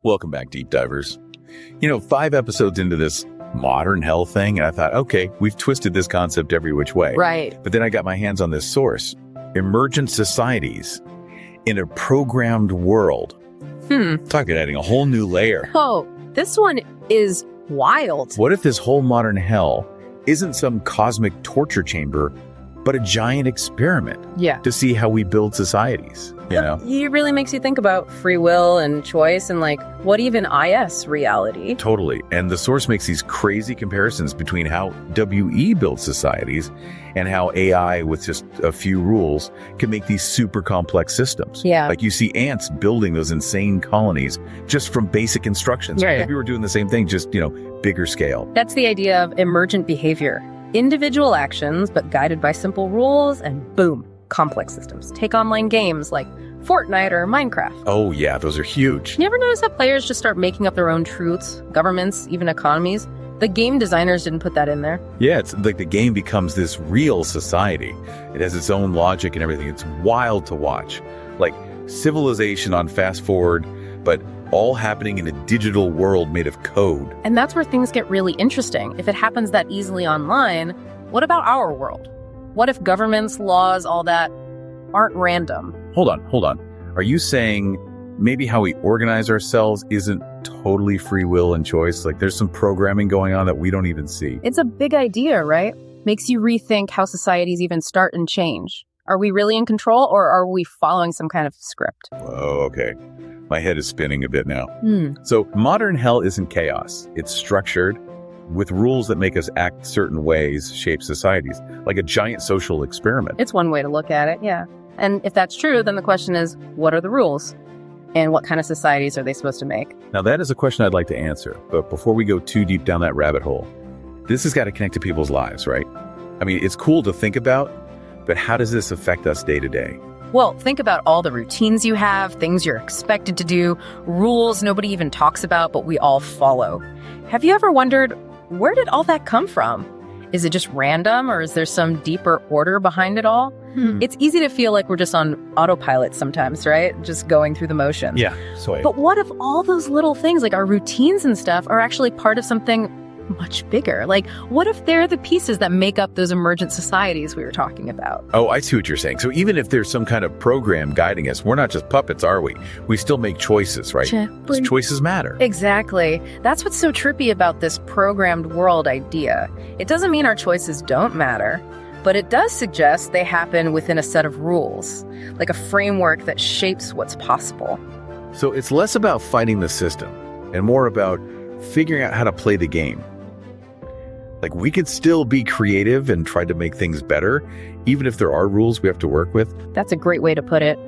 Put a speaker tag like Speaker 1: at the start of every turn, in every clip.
Speaker 1: Welcome back, Deep Divers. 5 episodes into this modern hell thing, and I thought, okay, we've twisted this concept every which way.
Speaker 2: Right.
Speaker 1: But then I got my hands on this source. Emergent societies in a programmed world. Talking adding a whole new layer.
Speaker 2: Oh, this one is wild.
Speaker 1: What if this whole modern hell isn't some cosmic torture chamber, but a giant experiment to see how we build societies?
Speaker 2: It really makes you think about free will and choice and what even is reality?
Speaker 1: Totally. And the source makes these crazy comparisons between how WE builds societies and how AI with just a few rules can make these super complex systems.
Speaker 2: Yeah.
Speaker 1: Like you see ants building those insane colonies just from basic instructions.
Speaker 2: Right.
Speaker 1: Maybe we're doing the same thing, just, bigger scale.
Speaker 2: That's the idea of emergent behavior. Individual actions, but guided by simple rules and boom, complex systems. Take online games like Fortnite or Minecraft.
Speaker 1: Oh yeah, those are huge.
Speaker 2: You ever notice how players just start making up their own truths? Governments, even economies? The game designers didn't put that in there.
Speaker 1: Yeah, it's like the game becomes this real society. It has its own logic and everything. It's wild to watch. Like civilization on fast forward, but all happening in a digital world made of code.
Speaker 2: And that's where things get really interesting. If it happens that easily online, what about our world? What if governments, laws, all that aren't random?
Speaker 1: Hold on. Are you saying maybe how we organize ourselves isn't totally free will and choice? Like there's some programming going on that we don't even see.
Speaker 2: It's a big idea, right? Makes you rethink how societies even start and change. Are we really in control, or are we following some kind of script?
Speaker 1: Oh, okay. My head is spinning a bit now. So modern hell isn't chaos. It's structured with rules that make us act certain ways, shape societies, like a giant social experiment.
Speaker 2: It's one way to look at it, yeah. And if that's true, then the question is, what are the rules? And what kind of societies are they supposed to make?
Speaker 1: Now, that is a question I'd like to answer. But before we go too deep down that rabbit hole, this has got to connect to people's lives, right? I mean, it's cool to think about, but how does this affect us day to day?
Speaker 2: Well, think about all the routines you have, things you're expected to do, rules nobody even talks about, but we all follow. Have you ever wondered, where did all that come from? Is it just random, or is there some deeper order behind it all? It's easy to feel like we're just on autopilot sometimes, right? Just going through the motions.
Speaker 1: Yeah.
Speaker 2: But what if all those little things, like our routines and stuff, are actually part of something much bigger? Like, what if they're the pieces that make up those emergent societies we were talking about?
Speaker 1: Oh, I see what you're saying. So even if there's some kind of program guiding us, we're not just puppets, are we? We still make choices, right? Those choices matter.
Speaker 2: Exactly. That's what's so trippy about this programmed world idea. It doesn't mean our choices don't matter, but it does suggest they happen within a set of rules, like a framework that shapes what's possible.
Speaker 1: So it's less about fighting the system and more about figuring out how to play the game. Like we could still be creative and try to make things better, even if there are rules we have to work with.
Speaker 2: That's a great way to put it.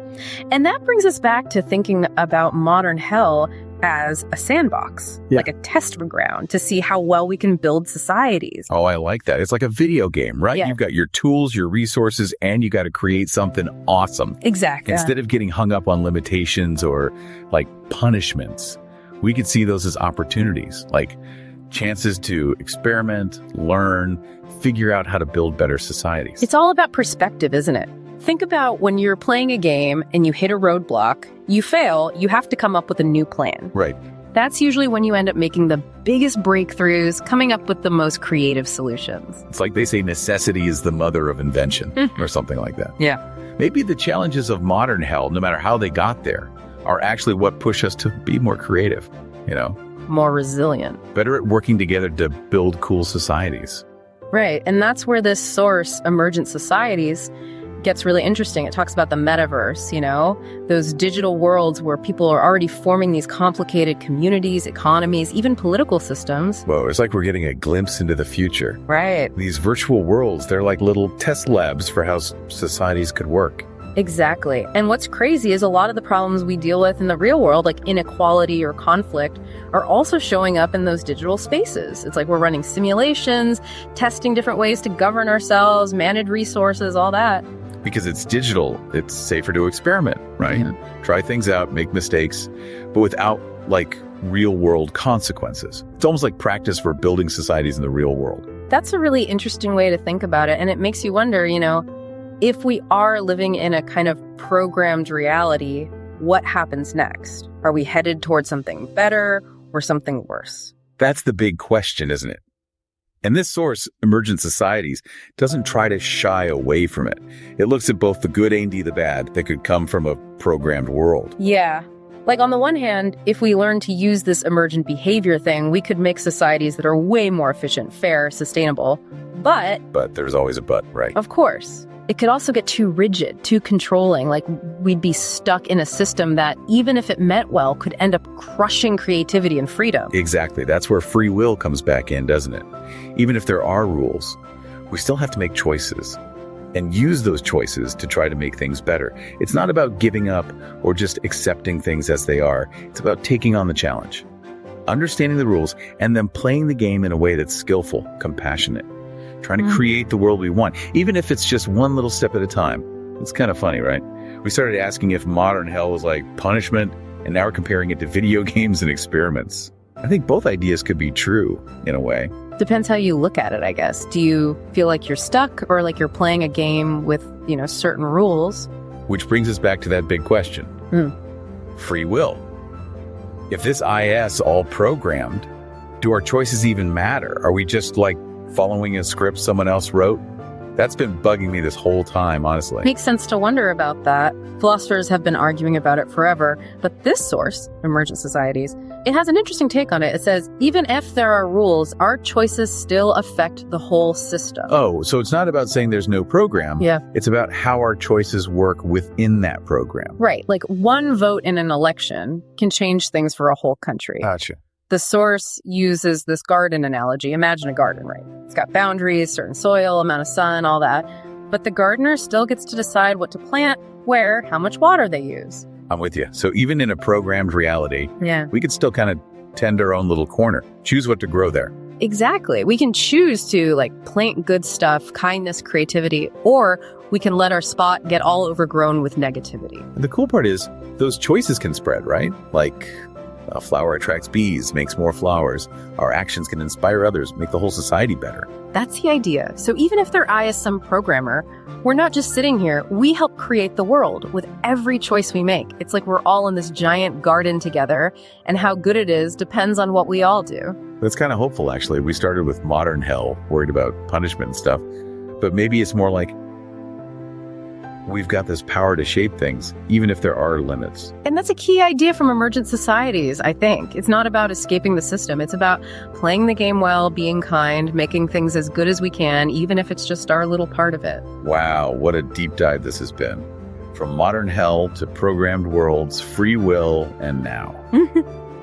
Speaker 2: And that brings us back to thinking about modern hell as a sandbox, like a test ground to see how well we can build societies.
Speaker 1: Oh, I like that. It's like a video game, right?
Speaker 2: Yeah.
Speaker 1: You've got your tools, your resources, and you got to create something awesome.
Speaker 2: Exactly.
Speaker 1: Instead of getting hung up on limitations or like punishments, we could see those as opportunities, like chances to experiment, learn, figure out how to build better societies.
Speaker 2: It's all about perspective, isn't it? Think about when you're playing a game and you hit a roadblock, you fail, you have to come up with a new plan.
Speaker 1: Right.
Speaker 2: That's usually when you end up making the biggest breakthroughs, coming up with the most creative solutions.
Speaker 1: It's like they say necessity is the mother of invention or something like that.
Speaker 2: Yeah.
Speaker 1: Maybe the challenges of modern hell, no matter how they got there, are actually what push us to be more creative,
Speaker 2: More resilient.
Speaker 1: better at working together to build cool societies.
Speaker 2: Right. And that's where this source, Emergent Societies, gets really interesting. It talks about the metaverse, those digital worlds where people are already forming these complicated communities, economies, even political systems.
Speaker 1: Whoa, it's like we're getting a glimpse into the future.
Speaker 2: Right.
Speaker 1: These virtual worlds, they're like little test labs for how societies could work.
Speaker 2: Exactly. And what's crazy is a lot of the problems we deal with in the real world, like inequality or conflict, are also showing up in those digital spaces. It's like we're running simulations, testing different ways to govern ourselves, manage resources, all that.
Speaker 1: Because it's digital, it's safer to experiment, right? Try things out, make mistakes, but without real world consequences. It's almost like practice for building societies in the real world.
Speaker 2: That's a really interesting way to think about it. And it makes you wonder, if we are living in a kind of programmed reality, what happens next? Are we headed towards something better or something worse?
Speaker 1: That's the big question, isn't it? And this source, Emergent Societies, doesn't try to shy away from it. It looks at both the good and the bad that could come from a programmed world.
Speaker 2: Yeah. Like, on the one hand, if we learn to use this emergent behavior thing, we could make societies that are way more efficient, fair, sustainable. But
Speaker 1: there's always a but, right?
Speaker 2: of course, it could also get too rigid, too controlling. Like, we'd be stuck in a system that, even if it meant well, could end up crushing creativity and freedom.
Speaker 1: Exactly. That's where free will comes back in, doesn't it? Even if there are rules, we still have to make choices and use those choices to try to make things better. It's not about giving up or just accepting things as they are. It's about taking on the challenge, understanding the rules, and then playing the game in a way that's skillful, compassionate, trying to create the world we want, even if it's just one little step at a time. It's kind of funny, right? We started asking if modern hell was like punishment, and now we're comparing it to video games and experiments. I think both ideas could be true in a way.
Speaker 2: Depends how you look at it, I guess. Do you feel like you're stuck or like you're playing a game with, certain rules?
Speaker 1: Which brings us back to that big question. Free will. If this IS all programmed, do our choices even matter? Are we just like following a script someone else wrote? That's been bugging me this whole time, honestly.
Speaker 2: Makes sense to wonder about that. Philosophers have been arguing about it forever, but this source, Emergent Societies, it has an interesting take on it. It says, even if there are rules, our choices still affect the whole system.
Speaker 1: Oh, so it's not about saying there's no program.
Speaker 2: Yeah.
Speaker 1: It's about how our choices work within that program.
Speaker 2: Right. Like, one vote in an election can change things for a whole country.
Speaker 1: Gotcha.
Speaker 2: The source uses this garden analogy. Imagine a garden, right? It's got boundaries, certain soil, amount of sun, all that. But the gardener still gets to decide what to plant, where, how much water they use.
Speaker 1: I'm with you. So even in a programmed reality,
Speaker 2: Yeah.
Speaker 1: we could still kind of tend our own little corner, choose what to grow there.
Speaker 2: Exactly. We can choose to plant good stuff, kindness, creativity, or we can let our spot get all overgrown with negativity.
Speaker 1: And the cool part is those choices can spread, right? Like a flower attracts bees, makes more flowers. Our actions can inspire others, make the whole society better.
Speaker 2: That's the idea. So even if their eye is some programmer, we're not just sitting here. We help create the world with every choice we make. It's like we're all in this giant garden together, and how good it is depends on what we all do.
Speaker 1: That's kind of hopeful, actually. We started with modern hell, worried about punishment and stuff. But maybe it's more like we've got this power to shape things, even if there are limits.
Speaker 2: And that's a key idea from Emergent Societies, I think. It's not about escaping the system. It's about playing the game well, being kind, making things as good as we can, even if it's just our little part of it.
Speaker 1: Wow, what a deep dive this has been. From modern hell to programmed worlds, free will, and now.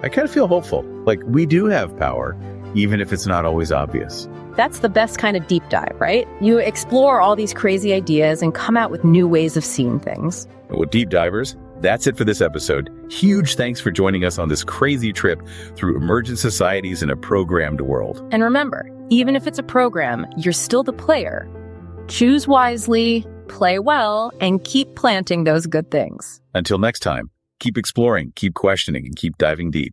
Speaker 1: I kind of feel hopeful. Like, we do have power, even if it's not always obvious.
Speaker 2: That's the best kind of deep dive, right? You explore all these crazy ideas and come out with new ways of seeing things.
Speaker 1: Well, deep divers, that's it for this episode. Huge thanks for joining us on this crazy trip through emergent societies in a programmed world.
Speaker 2: And remember, even if it's a program, you're still the player. Choose wisely, play well, and keep planting those good things.
Speaker 1: Until next time, keep exploring, keep questioning, and keep diving deep.